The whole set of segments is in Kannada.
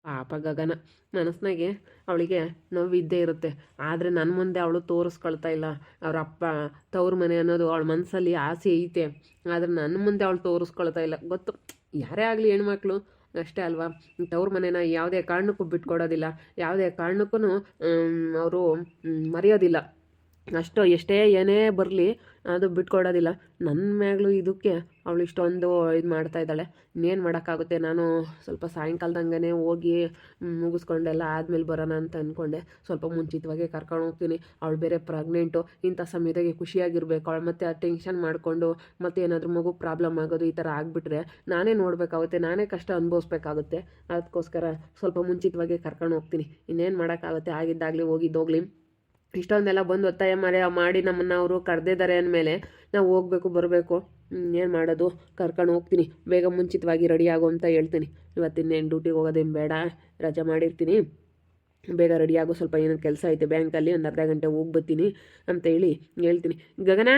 ಪಾಪ ಗಗನ ಮನಸ್ಸಿನಾಗೆ ಅವಳಿಗೆ ನೋವಿದ್ದೇ ಇರುತ್ತೆ. ಆದರೆ ನನ್ನ ಮುಂದೆ ಅವಳು ತೋರಿಸ್ಕೊಳ್ತಾ ಇಲ್ಲ. ಅವ್ರ ಅಪ್ಪ ತವ್ರ ಮನೆ ಅನ್ನೋದು ಅವಳ ಮನಸ್ಸಲ್ಲಿ ಆಸೆ ಐತೆ. ಆದರೆ ನನ್ನ ಮುಂದೆ ಅವಳು ತೋರಿಸ್ಕೊಳ್ತಾ ಇಲ್ಲ. ಗೊತ್ತು, ಯಾರೇ ಆಗಲಿ ಹೆಣ್ಮಕ್ಳು ಅಷ್ಟೇ ಅಲ್ವಾ, ತವ್ರ ಮನೆನ ಯಾವುದೇ ಕಾರಣಕ್ಕೂ ಬಿಟ್ಕೊಡೋದಿಲ್ಲ, ಯಾವುದೇ ಕಾರಣಕ್ಕೂ ಅವರು ಮರೆಯೋದಿಲ್ಲ. ಅಷ್ಟು ಎಷ್ಟೇ ಏನೇ ಬರಲಿ ಅದು ಬಿಟ್ಕೊಡೋದಿಲ್ಲ. ನನ್ನ ಮ್ಯಾಗ್ಲೂ ಇದಕ್ಕೆ ಅವಳು ಇಷ್ಟೊಂದು ಇದು ಮಾಡ್ತಾ ಇದ್ದಾಳೆ. ಇನ್ನೇನು ಮಾಡೋಕ್ಕಾಗುತ್ತೆ. ನಾನು ಸ್ವಲ್ಪ ಸಾಯಂಕಾಲದಂಗೆ ಹೋಗಿ ಮುಗಿಸ್ಕೊಂಡೆಲ್ಲ ಆದಮೇಲೆ ಬರೋಣ ಅಂತ ಅಂದ್ಕೊಂಡೆ. ಸ್ವಲ್ಪ ಮುಂಚಿತವಾಗಿ ಕರ್ಕೊಂಡು ಹೋಗ್ತೀನಿ. ಅವಳು ಬೇರೆ ಪ್ರೆಗ್ನೆಂಟು. ಇಂಥ ಸಮಯದಾಗೆ ಖುಷಿಯಾಗಿರ್ಬೇಕು ಅವಳು. ಮತ್ತು ಆ ಟೆನ್ಷನ್ ಮಾಡಿಕೊಂಡು ಮತ್ತು ಏನಾದರೂ ಮಗು ಪ್ರಾಬ್ಲಮ್ ಆಗೋದು ಈ ಥರ ಆಗಿಬಿಟ್ರೆ ನಾನೇ ನೋಡಬೇಕಾಗುತ್ತೆ, ನಾನೇ ಕಷ್ಟ ಅನುಭವಿಸ್ಬೇಕಾಗುತ್ತೆ. ಅದಕ್ಕೋಸ್ಕರ ಸ್ವಲ್ಪ ಮುಂಚಿತವಾಗಿ ಕರ್ಕೊಂಡು ಹೋಗ್ತೀನಿ. ಇನ್ನೇನು ಮಾಡೋಕ್ಕಾಗುತ್ತೆ, ಆಗಿದ್ದಾಗಲಿ ಹೋಗಿದ್ದೋಗ್ಲಿ. ಇಷ್ಟೊಂದೆಲ್ಲ ಬಂದು ಒತ್ತಾಯ ಮಾಡಿ ನಮ್ಮನ್ನು ಅವರು ಕರೆದಿದ್ದಾರೆ ಅಂದಮೇಲೆ ನಾವು ಹೋಗ್ಬೇಕು ಬರಬೇಕು. ಏನು ಮಾಡೋದು, ಕರ್ಕೊಂಡು ಹೋಗ್ತೀನಿ. ಬೇಗ ಮುಂಚಿತವಾಗಿ ರೆಡಿ ಆಗು ಅಂತ ಹೇಳ್ತೀನಿ. ಇವತ್ತಿನ್ನೇನು ಡ್ಯೂಟಿಗೆ ಹೋಗೋದೇನು ಬೇಡ, ರಜೆ ಮಾಡಿರ್ತೀನಿ. ಬೇಗ ರೆಡಿಯಾಗು, ಸ್ವಲ್ಪ ಏನೋ ಕೆಲಸ ಐತೆ ಬ್ಯಾಂಕಲ್ಲಿ, ಒಂದು ಅರ್ಧ ಗಂಟೆ ಹೋಗಿ ಬರ್ತೀನಿ ಅಂತ ಹೇಳ್ತೀನಿ. ಗಗನ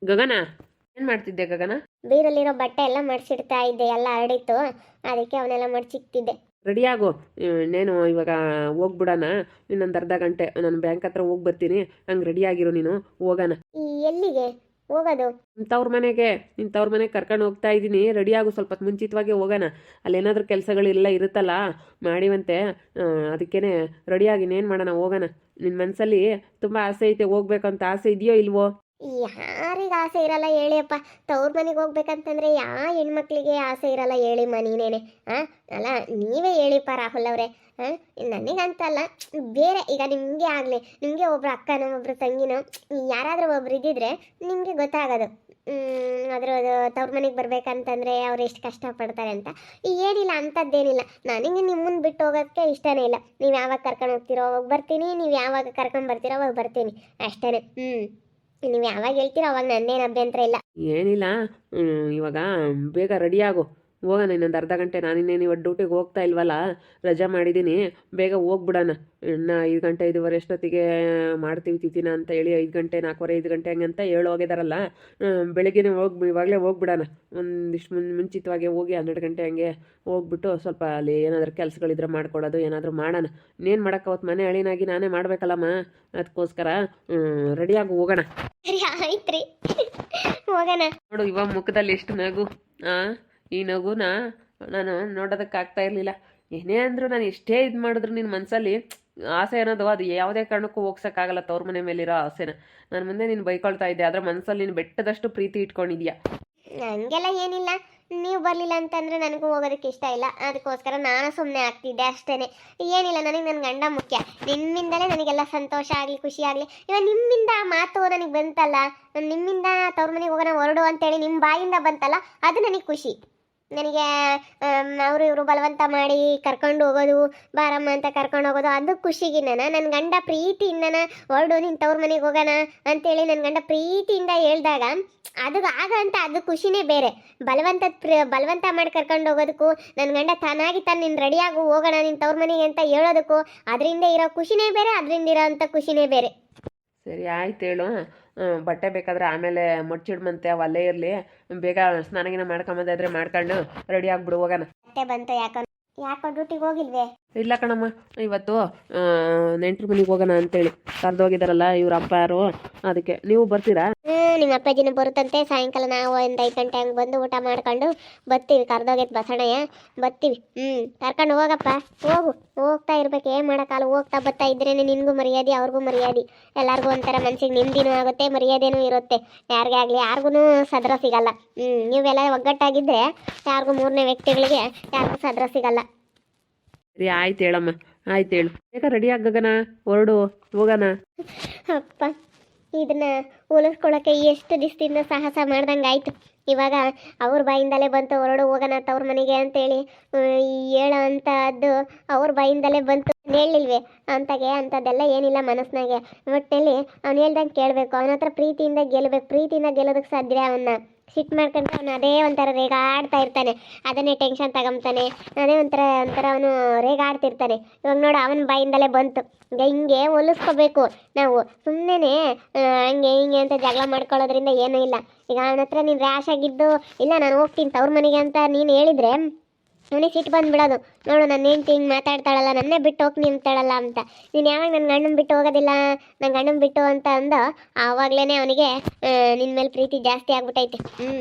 ಗಗನ ಏನು ಮಾಡ್ತಿದ್ದೆ ಗಗನ? ಬೀರಲ್ಲಿರೋ ಬಟ್ಟೆ ಎಲ್ಲ ಮಡ್ಚಿಡ್ತಾ ಇದ್ದೆ, ಎಲ್ಲ ಹರಡಿತ್ತು, ಅದಕ್ಕೆ ಅವನ್ನೆಲ್ಲ ಮಡ್ಚಿಕ್ತಿದ್ದೆ. ರೆಡಿಯಾಗು, ಇನ್ನೇನು ಇವಾಗ ಹೋಗ್ಬಿಡೋಣ. ಇನ್ನೊಂದು ಅರ್ಧ ಗಂಟೆ ನಾನು ಬ್ಯಾಂಕ್ ಹತ್ರ ಹೋಗಿ ಬರ್ತೀನಿ. ಹಂಗೆ ರೆಡಿಯಾಗಿರು ನೀನು, ಹೋಗೋಣ. ಎಲ್ಲಿಗೆ ಹೋಗೋದು? ತವ್ರ ಮನೆಗೆ. ನಿನ್ನ ತವ್ರ ಮನೆಗೆ ಕರ್ಕೊಂಡು ಹೋಗ್ತಾ ಇದ್ದೀನಿ. ರೆಡಿಯಾಗು, ಸ್ವಲ್ಪ ಮುಂಚಿತವಾಗಿ ಹೋಗೋಣ. ಅಲ್ಲೇನಾದ್ರೂ ಕೆಲಸಗಳೆಲ್ಲ ಇರುತ್ತಲ್ಲ ಮಾಡಿವಂತೆ, ಅದಕ್ಕೇ ರೆಡಿಯಾಗಿ ಇನ್ನೇನು ಮಾಡೋಣ, ಹೋಗೋಣ. ನಿನ್ನ ಮನಸ್ಸಲ್ಲಿ ತುಂಬ ಆಸೆ ಐತೆ, ಹೋಗ್ಬೇಕಂತ ಆಸೆ ಇದೆಯೋ ಇಲ್ವೋ? ಯಾರಿಗೆ ಆಸೆ ಇರಲ್ಲ ಹೇಳಿಯಪ್ಪ. ತವ್ರ ಮನೆಗೆ ಹೋಗ್ಬೇಕಂತಂದ್ರೆ ಹೆಣ್ಮಕ್ಳಿಗೆ ಆಸೆ ಇರಲ್ಲ ಹೇಳಿಮ್ಮ ನೀನೇನೆ. ಅಲ್ಲ ನೀವೇ ಹೇಳಿಪ್ಪ ರಾಹುಲ್ ಅವರೇ. ನನಗಂತಲ್ಲ, ಬೇರೆ ಈಗ ನಿಮಗೆ ಆಗಲಿ, ನಿಮಗೆ ಒಬ್ರು ಅಕ್ಕನೋ ಒಬ್ರು ತಂಗಿನೋ ಯಾರಾದರೂ ಒಬ್ರು ಇದ್ದಿದ್ರೆ ನಿಮಗೆ ಗೊತ್ತಾಗೋದು ಅದ್ರದ್ದು ತವ್ರ ಮನೆಗೆ ಬರ್ಬೇಕಂತಂದರೆ ಅವ್ರು ಎಷ್ಟು ಕಷ್ಟಪಡ್ತಾರೆ ಅಂತ. ಏನಿಲ್ಲ, ಅಂಥದ್ದೇನಿಲ್ಲ. ನನಗೆ ನಿಮ್ಮನ್ನು ಬಿಟ್ಟು ಹೋಗೋಕ್ಕೆ ಇಷ್ಟನೇ ಇಲ್ಲ. ನೀವು ಯಾವಾಗ ಕರ್ಕೊಂಡು ಹೋಗ್ತೀರೋ ಅವಾಗ ಬರ್ತೀನಿ, ನೀವು ಯಾವಾಗ ಕರ್ಕೊಂಡು ಬರ್ತೀರೋ ಅವಾಗ ಬರ್ತೀನಿ, ಅಷ್ಟೇ. ನೀವು ಯಾವಾಗ ಹೇಳ್ತೀರೋ ಅವಾಗ ನನ್ನೇನು ಅಭ್ಯಂತರ ಇಲ್ಲ. ಏನಿಲ್ಲ, ಇವಾಗ ಬೇಗ ರೆಡಿಯಾಗು, ಹೋಗೋಣ. ಇನ್ನೊಂದು ಅರ್ಧ ಗಂಟೆ. ನಾನಿನ್ನೇನು ಇವತ್ತು ಡ್ಯೂಟಿಗೆ ಹೋಗ್ತಾ ಇಲ್ವಲ್ಲ, ರಜಾ ಮಾಡಿದ್ದೀನಿ. ಬೇಗ ಹೋಗ್ಬಿಡೋಣ. ಇನ್ನು 5 ಗಂಟೆ 5:15 ಅಷ್ಟೊತ್ತಿಗೆ ಮಾಡ್ತೀವಿ ತಿಥಿನ ಅಂತ ಹೇಳಿ 5 ಗಂಟೆ 4:15 5 ಗಂಟೆ ಹಂಗೆ ಅಂತ ಹೋಗಿದಾರಲ್ಲ. ಬೆಳಗ್ಗೆನೇ ಇವಾಗಲೇ ಹೋಗ್ಬಿಡೋಣ. ಒಂದಿಷ್ಟು ಮುಂಚಿತವಾಗಿ ಹೋಗಿ 12 ಗಂಟೆ ಹಂಗೆ ಹೋಗ್ಬಿಟ್ಟು ಸ್ವಲ್ಪ ಅಲ್ಲಿ ಏನಾದರೂ ಕೆಲಸಗಳಿದ್ರೆ ಮಾಡ್ಕೊಡೋದು ಏನಾದರೂ ಮಾಡೋಣ. ಇನ್ನೇನು ಮಾಡೋಕ್ಕಾವತ್ತು, ಮನೆ ಅಳಿನಾಗಿ ನಾನೇ ಮಾಡಬೇಕಲ್ಲಮ್ಮ. ಅದಕ್ಕೋಸ್ಕರ ರೆಡಿಯಾಗಿ ಹೋಗೋಣ. ಸರಿ ಆಯ್ತ್ರಿ, ಹೋಗೋಣ. ನೋಡು ಇವಾಗ ಮುಖದಲ್ಲಿ ಎಷ್ಟು ನಗು. ಈ ನಗುನ ನಾನು ನೋಡೋದಕ್ಕಾಗ್ತಾ ಇರಲಿಲ್ಲ. ಏನೇ ಅಂದರೂ ನಾನು ಎಷ್ಟೇ ಇದು ಮಾಡಿದ್ರು ನಿನ್ನ ಮನಸ್ಸಲ್ಲಿ ಆಸೆ ಅನ್ನೋದು ಅದು ಯಾವುದೇ ಕಾರಣಕ್ಕೂ ಹೋಗ್ಸೋಕ್ಕಾಗಲ್ಲ. ತವ್ರ ಮನೆ ಮೇಲಿರೋ ಆಸೆನ ನನ್ನ ಮುಂದೆ ನೀನು ಬೈಕೊಳ್ತಾ ಇದ್ದೆ, ಆದರೆ ಮನಸ್ಸಲ್ಲಿ ನೀನು ಬೆಟ್ಟದಷ್ಟು ಪ್ರೀತಿ ಇಟ್ಕೊಂಡಿದ್ಯಾ. ನನಗೆಲ್ಲ ಏನಿಲ್ಲ, ನೀವು ಬರಲಿಲ್ಲ ಅಂತಂದರೆ ನನಗೂ ಹೋಗೋದಕ್ಕೆ ಇಷ್ಟ ಇಲ್ಲ. ಅದಕ್ಕೋಸ್ಕರ ನಾನು ಸುಮ್ಮನೆ ಆಗ್ತಿದ್ದೆ ಅಷ್ಟೇ. ಏನಿಲ್ಲ, ನನಗೆ ನನ್ನ ಗಂಡ ಮುಖ್ಯ. ನಿಮ್ಮಿಂದಲೇ ನನಗೆಲ್ಲ ಸಂತೋಷ ಆಗಲಿ, ಖುಷಿ ಆಗಲಿ. ಇವಾಗ ನಿಮ್ಮಿಂದ ಮಾತು ನನಗೆ ಬಂತಲ್ಲ, ನಿಮ್ಮಿಂದ ತವ್ರ ಮನೆಗೆ ಹೋಗೋಣ ಹೊರಡು ಅಂತೇಳಿ ನಿಮ್ಮ ಬಾಯಿಂದ ಬಂತಲ್ಲ, ಅದು ನನಗೆ ಖುಷಿ. ನನಗೆ ಅವರು ಇವರು ಬಲವಂತ ಮಾಡಿ ಕರ್ಕೊಂಡು ಹೋಗೋದು, ಬಾರಮ್ಮ ಅಂತ ಕರ್ಕೊಂಡು ಹೋಗೋದು ಅದು ಖುಷಿಗಿನ್ನ ನನ್ನ ಗಂಡ ಪ್ರೀತಿಯಿಂದ ಹೊರಡು ನಿನ್ನ ತವ್ರ ಮನೆಗೆ ಹೋಗೋಣ ಅಂತೇಳಿ ನನ್ನ ಗಂಡ ಪ್ರೀತಿಯಿಂದ ಹೇಳ್ದಾಗ ಅದು ಖುಷಿನೇ ಬೇರೆ. ಬಲವಂತ ಮಾಡಿ ಕರ್ಕೊಂಡು ಹೋಗೋದಕ್ಕೂ ನನ್ನ ಗಂಡ ತಾನಾಗಿ ನಿನ್ನ ರೆಡಿಯಾಗು ಹೋಗೋಣ ನಿನ್ನ ತವ್ರ ಮನೆಗೆ ಅಂತ ಹೇಳೋದಕ್ಕೂ ಅದರಿಂದ ಇರೋ ಖುಷಿನೇ ಬೇರೆ, ಅದರಿಂದ ಇರೋ ಅಂಥ ಖುಷಿನೇ ಬೇರೆ. ಸರಿ ಆಯ್ತು ಹೇಳು. ಬಟ್ಟೆ ಬೇಕಾದ್ರೆ ಆಮೇಲೆ ಮಡ್ಚಿಡ್ಮಂತೆ, ಅವಲ್ಲೇ ಇರಲಿ. ಬೇಗ ಸ್ನಾನಗಿನ ಮಾಡ್ಕೊಂಬಂದಾದ್ರೆ ಮಾಡ್ಕೊಂಡು ರೆಡಿ ಆಗ್ಬಿಡು, ಹೋಗೋಣ. ಬಟ್ಟೆ ಬಂತು, ಯಾಕೋ ಡ್ಯೂಟಿಗೆ ಹೋಗಿಲ್ವೇ? ಇಲ್ಲ ಕಣಮ್ಮ, ಇವತ್ತು ನೆಂಟ್ರ ಮನೆಗೆ ಹೋಗೋಣ ಅಂತೇಳಿ ಕರೆದೋಗಿದಾರಲ್ಲ ಇವ್ರ ಅಪ್ಪ ಯಾರು, ಅದಕ್ಕೆ. ನೀವು ಬರ್ತೀರಾ? ನಿಮ್ಮ ಅಪ್ಪಾಜಿನ ಬರುತ್ತಂತೆ. ಸಾಯಂಕಾಲ ನಾವು ಒಂದು 5 ಗಂಟೆ ಹಂಗೆ ಬಂದು ಊಟ ಮಾಡ್ಕೊಂಡು ಬರ್ತೀವಿ. ಕರ್ದೋಗೈತೆ ಬಸಣಯ್ಯ, ಬರ್ತೀವಿ. ಕರ್ಕೊಂಡು ಹೋಗಪ್ಪ, ಹೋಗ್ತಾ ಇರ್ಬೇಕು. ಏನು ಮಾಡೋಕ್ಕಲ್ಲ, ಹೋಗ್ತಾ ಬರ್ತಾ ಇದ್ರೇನೆ ನಿನಗೂ ಮರ್ಯಾದೆ, ಅವ್ರಿಗೂ ಮರ್ಯಾದೆ, ಎಲ್ಲರಿಗೂ ಒಂಥರ ಮನ್ಸಿಗೆ ನೆಮ್ಮದಿನೂ ಆಗುತ್ತೆ, ಮರ್ಯಾದೆನೂ ಇರುತ್ತೆ. ಯಾರಿಗೇ ಆಗಲಿ ಯಾರಿಗೂ ಸದ್ರ ಸಿಗಲ್ಲ. ನೀವೆಲ್ಲ ಒಗ್ಗಟ್ಟಾಗಿದ್ದರೆ ಯಾರಿಗೂ, ಮೂರನೇ ವ್ಯಕ್ತಿಗಳಿಗೆ ಯಾರಿಗೂ ಸದ್ರ ಸಿಗಲ್ಲ. ಸರಿ ಆಯ್ತು ಹೇಳಮ್ಮ, ಆಯ್ತು ಹೇಳು. ಬೇಗ ರೆಡಿ ಆಗಗನ, ಹೊರಡು, ಹೋಗೋಣ. ಅಪ್ಪ, ಇದನ್ನ ಹೋಲಿಸ್ಕೊಳ್ಳೋಕ್ಕೆ ಎಷ್ಟು ದಿವಸದಿಂದ ಸಾಹಸ ಮಾಡ್ದಂಗೆ ಆಯಿತು. ಇವಾಗ ಅವ್ರ ಬಾಯಿಂದಲೇ ಬಂತು ಹೊರಡು ಹೋಗೋಣ ತವ್ರ ಮನೆಗೆ ಅಂತೇಳಿ ಹೇಳೋ ಅಂಥದ್ದು ಅವ್ರ ಬಾಯಿಂದಲೇ ಬಂತು. ಹೇಳಿಲ್ವೇ ಅಂಥದ್ದೆಲ್ಲ ಏನಿಲ್ಲ ಮನಸ್ಸಿನಾಗೆ. ಒಟ್ಟಿನಲ್ಲಿ ಅವ್ನು ಹೇಳ್ದಂಗೆ ಕೇಳಬೇಕು, ಅವನ ಹತ್ರ ಪ್ರೀತಿಯಿಂದ ಗೆಲ್ಲಬೇಕು. ಪ್ರೀತಿಯಿಂದ ಗೆಲ್ಲೋದಕ್ಕೆ ಸಾಧ್ಯ. ಅವನ್ನ ಸಿಟ್ಟು ಮಾಡ್ಕೊಂಡ್ರೆ ಅವನು ಅದೇ ಒಂಥರ ರೇಗಾಡ್ತಾ ಇರ್ತಾನೆ, ಅದನ್ನೇ ಟೆನ್ಷನ್ ತಗೊಂತಾನೆ, ಅದೇ ಒಂಥರ ಅವನು ರೇಗಾಡ್ತಿರ್ತಾನೆ. ಇವಾಗ ನೋಡು ಅವನ ಬಾಯಿಂದಲೇ ಬಂತು. ಹಿಂಗೆ ಹೊಲಿಸ್ಕೋಬೇಕು ನಾವು. ಸುಮ್ಮನೆ ಹಂಗೆ ಹಿಂಗೆ ಅಂತ ಜಗಳ ಮಾಡ್ಕೊಳ್ಳೋದ್ರಿಂದ ಏನೂ ಇಲ್ಲ. ಈಗ ಅವನ ಹತ್ರ ನೀನು ರ್ಯಾಶ್ ಆಗಿದ್ದು, ಇಲ್ಲ ನಾನು ಹೋಗ್ತೀನಿ ತವ್ರ ಮನೆಗೆ ಅಂತ ನೀನು ಹೇಳಿದರೆ ಅವನಿಗೆ ಸಿಟ್ಟು ಬಂದುಬಿಡೋದು. ನೋಡು ನನ್ನ ಹೆಂಡ್ತಿ ಹಿಂಗೆ ಮಾತಾಡ್ತಾಳಲ್ಲ, ನನ್ನೇ ಬಿಟ್ಟು ಹೋಗಿ ನಿಂತಾಳಲ್ಲ ಅಂತ. ನೀನು ಯಾವಾಗ ನನ್ನ ಗಂಡನ ಬಿಟ್ಟು ಹೋಗೋದಿಲ್ಲ, ನನ್ನ ಗಂಡನ ಬಿಟ್ಟು ಅಂತ ಅಂದ, ಆವಾಗಲೇ ಅವನಿಗೆ ನಿನ್ನ ಮೇಲೆ ಪ್ರೀತಿ ಜಾಸ್ತಿ ಆಗ್ಬಿಟ್ಟೈತೆ.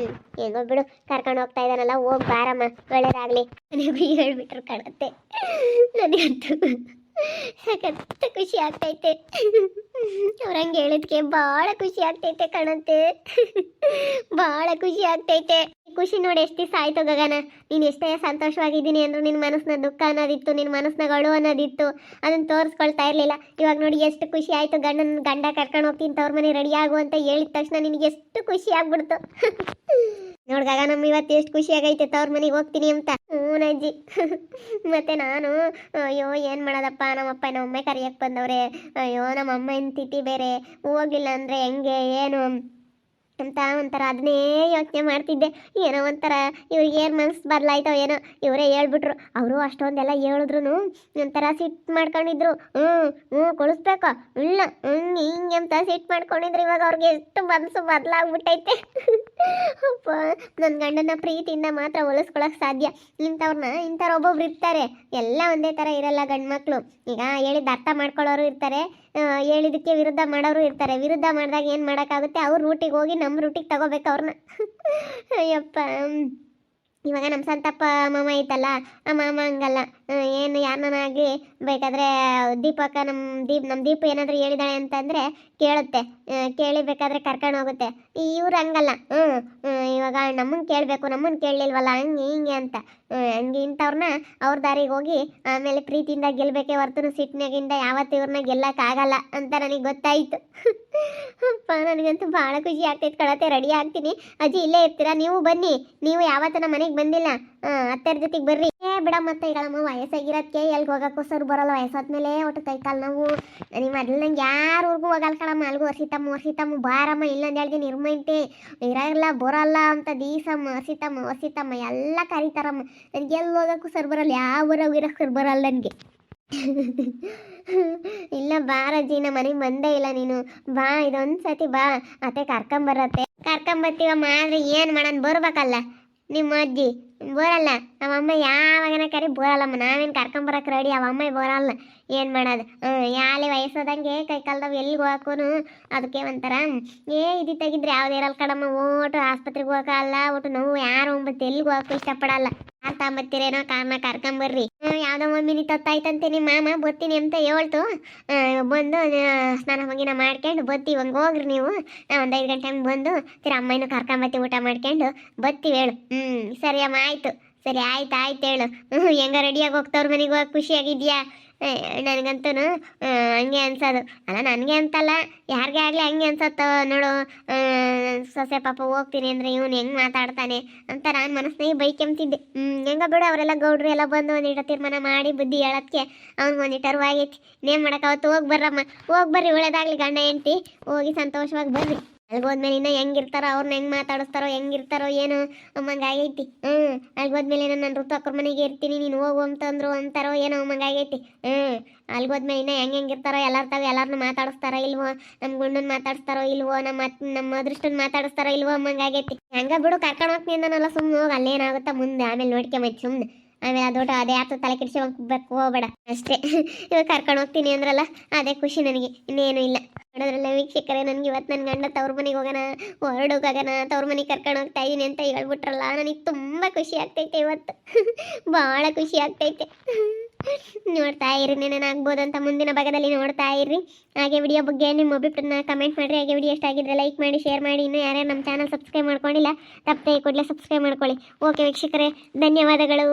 ಹೆಂಗೋ ಬಿಡು, ಕರ್ಕೊಂಡು ಹೋಗ್ತಾ ಇದ್ದಾನಲ್ಲ, ಹೋಗಿ ಬಾರಮ್ಮ, ಒಳ್ಳೇದಾಗಲಿ. ನನಗೂ ಹೇಳ್ಬಿಟ್ರು ಕಾಣುತ್ತೆ. ನನಗಂತೂ ಸಖತ್ ಖುಷಿ ಆಗ್ತೈತೆ. ಅವ್ರಂಗೆ ಹೇಳಿದ್ಕೆ ಭಾಳ ಖುಷಿ ಆಗ್ತೈತೆ ಕಾಣುತ್ತೆ. ಭಾಳ ಖುಷಿ ಆಗ್ತೈತೆ. ಖುಷಿ ನೋಡಿ ಎಷ್ಟು ದಿವಸ ಆಯ್ತು ಗಗನ. ನೀನು ಎಷ್ಟೇ ಸಂತೋಷವಾಗಿದ್ದೀನಿ ಅಂದ್ರೂ ನಿನ್ನ ಮನಸ್ಸಿನ ದುಃಖ ಅನ್ನೋದಿತ್ತು, ನಿನ್ನ ಮನಸ್ಸಿನಾಗ ಅಳು ಅನ್ನೋದಿತ್ತು, ಅದನ್ನು ತೋರಿಸ್ಕೊಳ್ತಾ ಇರಲಿಲ್ಲ. ಇವಾಗ ನೋಡಿ ಎಷ್ಟು ಖುಷಿ ಆಯಿತು. ಗಂಡ ಕರ್ಕೊಂಡು ಹೋಗ್ತೀನಿ ತವ್ರ ಮನೆ ರೆಡಿ ಆಗು ಅಂತ ಹೇಳಿದ ತಕ್ಷಣ ನಿನಗೆ ಎಷ್ಟು ಖುಷಿ ಆಗ್ಬಿಡ್ತು. ನೋಡ್ ಗಗನಮ್ಮ ಇವತ್ತು ಎಷ್ಟು ಖುಷಿ ಆಗೈತೆ ತವ್ರ ಮನೆಗೆ ಹೋಗ್ತೀನಿ ಅಂತ. ಅಜ್ಜಿ. ಮತ್ತೆ ನಾನು ಅಯ್ಯೋ ಏನು ಮಾಡೋದಪ್ಪ, ನಮ್ಮಪ್ಪ ನಮ್ಮಮ್ಮ ಕರಿಯಕ್ಕೆ ಬಂದವ್ರೆ, ಅಯ್ಯೋ ನಮ್ಮಮ್ಮ ಏನು ತಿಥಿ ಬೇರೆ, ಹೋಗ್ಲಿಲ್ಲ ಅಂದರೆ ಹೆಂಗೆ ಏನು ಅಂತ ಒಂಥರ ಅದನ್ನೇ ಯೋಚನೆ ಮಾಡ್ತಿದ್ದೆ. ಏನೋ ಒಂಥರ ಇವ್ರಿಗೆ ಏನು ಮನಸ್ಸು ಬದಲಾಯ್ತೋ ಏನೋ, ಇವರೇ ಹೇಳ್ಬಿಟ್ರು. ಅವರು ಅಷ್ಟೊಂದೆಲ್ಲ ಹೇಳಿದ್ರು ಒಂಥರ ಸಿಟ್ಟು ಮಾಡ್ಕೊಂಡಿದ್ರು. ಕೊಡಿಸ್ಬೇಕು ಇಲ್ಲ ಹಿಂಗೆ ಅಂತ ಸಿಟ್ಟು ಮಾಡ್ಕೊಂಡಿದ್ರು. ಇವಾಗ ಅವ್ರಿಗೆ ಎಷ್ಟು ಮನಸ್ಸು ಬದಲಾಗ್ಬಿಟ್ಟೈತೆ. ಅಪ್ಪ ನನ್ನ ಗಂಡನ ಪ್ರೀತಿಯಿಂದ ಮಾತ್ರ ಹೊಲಿಸ್ಕೊಳಕ್ಕೆ ಸಾಧ್ಯ. ಇಂಥವ್ರು ಒಬ್ಬೊಬ್ರು ಇರ್ತಾರೆ, ಎಲ್ಲ ಒಂದೇ ಥರ ಇರಲ್ಲ ಗಂಡು ಮಕ್ಕಳು. ಈಗ ಹೇಳಿದ ಅರ್ಥ ಮಾಡ್ಕೊಳ್ಳೋರು ಇರ್ತಾರೆ, ಹೇಳಿದಕ್ಕೆ ವಿರುದ್ಧ ಮಾಡೋರು ಇರ್ತಾರೆ. ವಿರುದ್ಧ ಮಾಡಿದಾಗ ಏನು ಮಾಡೋಕ್ಕಾಗುತ್ತೆ, ಅವ್ರ ರೂಟಿಗೆ ಹೋಗಿ ನಮ್ಮ ರೂಟಿಗೆ ತಗೋಬೇಕು ಅವ್ರನ್ನ. ಅಯ್ಯಪ್ಪ, ಇವಾಗ ನಮ್ಮ ಸಂತಪ್ಪ ಮಾಮ ಐತಲ್ಲ, ಆ ಮಾಮ ಹಂಗಲ್ಲ. ಏನು ಯಾರನ್ನಾಗಲಿ ಬೇಕಾದರೆ ನಮ್ಮ ದೀಪ ಏನಾದರೂ ಹೇಳಿದಾಳೆ ಅಂತಂದರೆ ಕೇಳುತ್ತೆ, ಕೇಳಿ ಬೇಕಾದರೆ ಕರ್ಕೊಂಡು ಹೋಗುತ್ತೆ. ಇವ್ರು ಹಂಗಲ್ಲ. ಇವಾಗ ನಮ್ಮನ್ನು ಕೇಳಬೇಕು, ನಮ್ಮನ್ನು ಕೇಳಲಿಲ್ವಲ್ಲ ಹಂಗೆ ಹಿಂಗೆ ಅಂತ ಹಂಗೆ ಇಂಥವ್ರನ್ನ ಅವ್ರ ದಾರಿಗೆ ಹೋಗಿ ಆಮೇಲೆ ಪ್ರೀತಿಯಿಂದ ಗೆಲ್ಲಬೇಕೆ ಹೊರತು ಸಿಟ್ಟಿನಾಗಿಂದ ಯಾವತ್ತು ಇವ್ರನ್ನ ಗೆಲ್ಲಕ್ಕಾಗಲ್ಲ ಅಂತ ನನಗೆ ಗೊತ್ತಾಯಿತು. ಅಪ್ಪ ನನಗಂತೂ ಭಾಳ ಖುಷಿ ಆಗ್ತೈತೆ ಕಳತೆ. ರೆಡಿ ಆಗ್ತೀನಿ. ಅಜ್ಜಿ ಇಲ್ಲೇ ಇರ್ತೀರಾ? ನೀವು ಬನ್ನಿ. ನೀವು ಯಾವತ್ತು ನಮ್ಮ ಮನೆಗೆ ಬಂದಿಲ್ಲ, ಅತ್ತೆರ ಜೊತೆಗೆ ಬರ್ರಿ. ಬಿಡ ಮತ್ತೆ ಈಗಳಮ್ಮ ವಯಸ್ಸಾಗಿರೋದಕ್ಕೆ ಎಲ್ಗೆ ಹೋಗೋಕ್ಕೂ ಸರ್ ಬರೋಲ್ಲ. ವಯಸ್ಸಾದ್ಮೇಲೆ ಒಟ್ಟು ಕೈ ಕಾಲು ನಾವು. ನನಗೆ ಮೊದಲು ನಂಗೆ ಯಾರೂರ್ಗೂ ಹೋಗಲ್ಲ ಕಣಮ್ಮ. ಅಲ್ಗೂ ವರ್ಷಿತಮ್ಮ ಬಾರಮ್ಮ, ಇಲ್ಲಂದು ಹೇಳ್ತೀನಿ ನಿರ್ಮೈಂತಿ ಇರಲ್ಲ ಬರೋಲ್ಲ ಅಂತ ದೀಸಮ್ಮ ವರ್ಷಿತಮ್ಮ ಎಲ್ಲ ಕರೀತಾರಮ್ಮ. ನನಗೆ ಎಲ್ಲಿ ಹೋಗೋಕ್ಕೂ ಸರ್ ಬರಲ್ಲ, ಯಾವ ಊರಾಗ ಇರೋಕ್ಕೆ ಸರ್ ಬರಲ್ಲ ನನಗೆ. ಇಲ್ಲ ಬಾರಜ್ಜಿ, ನಮ್ಮ ಮನೆಗೆ ಬಂದೇ ಇಲ್ಲ ನೀನು. ಬಾ, ಇದೊಂದು ಸತಿ ಬಾ, ಅತ್ತೆ ಕರ್ಕೊಂಬರ್ತೀವಮ್ಮ. ಆದರೆ ಏನು ಮಾಡೋಣ, ಬರ್ಬೇಕಲ್ಲ ನಿಮ್ಮ ಅಜ್ಜಿ. ಬರಲ್ಲ ಅವಮ್ಮ, ಯಾವಾಗನ ಕರಿ ಬರಲ್ಲಮ್ಮ. ನಾವೇನು ಕರ್ಕೊಂಬರಕ್ಕೆ ರೆಡಿ, ಅವಮ್ಮ ಬರಲ್ಲ. ಏನು ಮಾಡೋದು, ಯಾಲೆ ವಯಸ್ಸೋದಂಗೆ ಕೈ ಕಾಲ್ದವು ಎಲ್ಲಿಗೆ ಹೋಗೋಕ್ಕೂ ಅದಕ್ಕೆ ಒಂಥರ ಇದು ತೆಗಿದ್ರೆ ಯಾವುದೇ ಇರಲ್ಲ ಕಣಮ್ಮ. ಓಟು ಆಸ್ಪತ್ರೆಗೆ ಹೋಗಲ್ಲ, ಒಟ್ಟು ನೋವು ಯಾರು ಹೋಗ್ಬತ್ತು ಎಲ್ಲಿಗೆ ಹೋಗೋಕ್ಕೂ ಇಷ್ಟಪಡಲ್ಲ. ಯಾರು ತಗೊಂಬತ್ತೀರೇನೋ ಕಾರಣ ಕರ್ಕೊಂಬರ್ರಿ. ಯಾವುದೋ ಮಮ್ಮಿನಿ ತೊತ್ತಾಯ್ತಂತೆ ನಿಮ್ಮ ಮಾಮ, ಬರ್ತೀನಿ ಅಂತ ಹೇಳ್ತು. ಬಂದು ಸ್ನಾನ ಹೋಗಿನ ಮಾಡ್ಕೊಂಡು ಬರ್ತೀವಿ. ಹಂಗೆ ಹೋಗ್ರಿ ನೀವು. ನಾವು ಒಂದು 5 ಗಂಟೆ ಹಂಗೆ ಬಂದು ಅಮ್ಮನೂ ಕರ್ಕೊಂಬತ್ತಿ, ಊಟ ಮಾಡ್ಕೊಂಡು ಬರ್ತೀವಿ. ಹೇಳು. ಸರಿ ಅಮ್ಮ, ಆಯಿತು. ಸರಿ ಆಯ್ತು ಹೇಳು. ಹೆಂಗ ರೆಡಿಯಾಗಿ ಹೋಗ್ತವ್ರ ಮನೆಗೆ ಹೋಗಿ ಖುಷಿಯಾಗಿದ್ಯಾ? ನನಗಂತೂ ಹಂಗೆ ಅನ್ಸೋದು. ಅಲ್ಲ ನನಗೆ ಅಂತಲ್ಲ, ಯಾರಿಗೆ ಆಗಲಿ ಹಂಗೆ ಅನ್ಸತ್ತ ನೋಡು. ಸೊಸೆ ಪಾಪ ಹೋಗ್ತೀನಿ ಅಂದರೆ ಇವನು ಹೆಂಗೆ ಮಾತಾಡ್ತಾನೆ ಅಂತ ನಾನು ಮನಸ್ಸಿನಾಗೆ ಬೈಕೆಂಬ್ತಿದ್ದೆ. ಹೆಂಗ ಬಿಡು, ಅವರೆಲ್ಲ ಗೌಡ್ರು ಎಲ್ಲ ಬಂದು ಒಂದಿಟ ತೀರ್ಮಾನ ಮಾಡಿ ಬುದ್ಧಿ ಹೇಳೋಕ್ಕೆ ಅವ್ನಿಗೆ ಒಂದಿಟ್ಟು ಅರಿವಾಗೈತಿ. ಇನ್ನೇನು ಮಾಡೋಕೆ ಅವತ್ತು ಹೋಗಿ ಬರ್ರಮ್ಮ, ಹೋಗಿ ಬರ್ರಿ, ಒಳ್ಳೇದಾಗಲಿ ಗಂಡ ಹೆಂಡ್ತಿ. ಹೋಗಿ ಸಂತೋಷವಾಗಿ ಬರ್ರಿ. ಅಲ್ಗೋದ್ಮೇಲೆ ಇನ್ನೂ ಹೆಂಗಿರ್ತಾರೋ, ಅವ್ರನ್ನ ಹೆಂಗೆ ಮಾತಾಡಿಸ್ತಾರೋ ಹೆಂಗಿರ್ತಾರೋ ಏನೋ ಅಮ್ಮಂಗಾಗೈತಿ. ಅಲ್ಗೋದ್ಮೇಲೆ ನಾನು ಋತು ಅಕ್ಕರ ಮನೆಗೆ ಇರ್ತೀನಿ, ನೀನು ಹೋಗು ಅಂತಂದ್ರು ಅಂತಾರೋ ಏನೋ ಅಮ್ಮಂಗಾಗೈತಿ. ಅಲ್ಗೋದ್ಮೇಲೆ ಇನ್ನೂ ಹೆಂಗಿರ್ತಾರೋ, ಎಲ್ಲರನ್ನೂ ಮಾತಾಡಿಸ್ತಾರೋ ಇಲ್ವೋ, ನಮ್ಮ ಗುಂಡನ್ನ ಮಾತಾಡಿಸ್ತಾರೋ ಇಲ್ವೋ, ನಮ್ಮ ಅದೃಷ್ಟನ ಮಾತಾಡಿಸ್ತಾರೋ ಇಲ್ವೋ ಅಮ್ಮಂಗಾಗೈತಿ. ಹಂಗ ಬಿಡು, ಕರ್ಕೊಂಡು ಹೋಗ್ತೀನಿ ಅಂದನಲ್ಲ, ಸುಮ್ಮನೆ ಹೋಗಿ ಅಲ್ಲೇನಾಗುತ್ತಾ ಮುಂದೆ, ಆಮೇಲೆ ನೋಡ್ಕೊಂಬೈತಿ ಸುಮ್ಮನೆ. ಆಮೇಲೆ ಅದೊಟ್ಟು ಅದೇ ಆತು ತಲೆ ಕೆಡಿಸ್ಕೋಬೇಕು ಹೋಗ್ಬೇಡ ಅಷ್ಟೇ. ಇವಾಗ ಕರ್ಕೊಂಡು ಹೋಗ್ತೀನಿ ಅಂದ್ರಲ್ಲ, ಅದೇ ಖುಷಿ ನನಗೆ, ಇನ್ನೇನು ಇಲ್ಲ. ನೋಡೋದ್ರಲ್ಲ ವೀಕ್ಷಕರೇ, ನನಗೆ ಇವತ್ತು ನನ್ನ ಗಂಡ ತವ್ರ ಮನೆಗೆ ಹೊರಡೋಗಾಗನ ತವ್ರ ಮನೆಗೆ ಕರ್ಕೊಂಡು ಹೋಗ್ತಾ ಇದ್ದೀನಿ ಅಂತ ಹೇಳ್ಬಿಟ್ರಲ್ಲ, ನನಗೆ ತುಂಬ ಖುಷಿ ಆಗ್ತೈತೆ ಇವತ್ತು. ಭಾಳ ಖುಷಿ ಆಗ್ತೈತೆ. ನೋಡ್ತಾ ಇರಿ, ನೆನನಾಗ್ಬೋದು ಅಂತ ಮುಂದಿನ ಭಾಗದಲ್ಲಿ ನೋಡ್ತಾ ಇರ್ರಿ. ಹಾಗೆ ವಿಡಿಯೋ ಬಗ್ಗೆ ನಿಮ್ಮ ಅಭಿಪ್ರಾಯನ ಕಮೆಂಟ್ ಮಾಡಿರಿ. ಹಾಗೆ ವಿಡಿಯೋ ಇಷ್ಟ ಆಗಿದ್ರೆ ಲೈಕ್ ಮಾಡಿ, ಶೇರ್ ಮಾಡಿ. ಇನ್ನೂ ಯಾರ್ಯಾರು ನಮ್ಮ ಚಾನಲ್ ಸಬ್ಸ್ಕ್ರೈಬ್ ಮಾಡ್ಕೊಂಡಿಲ್ಲ, ತಪ್ಪದೆ ಕೂಡಲೇ ಸಬ್ಸ್ಕ್ರೈಬ್ ಮಾಡ್ಕೊಳ್ಳಿ. ಓಕೆ ವೀಕ್ಷಕರೇ, ಧನ್ಯವಾದಗಳು.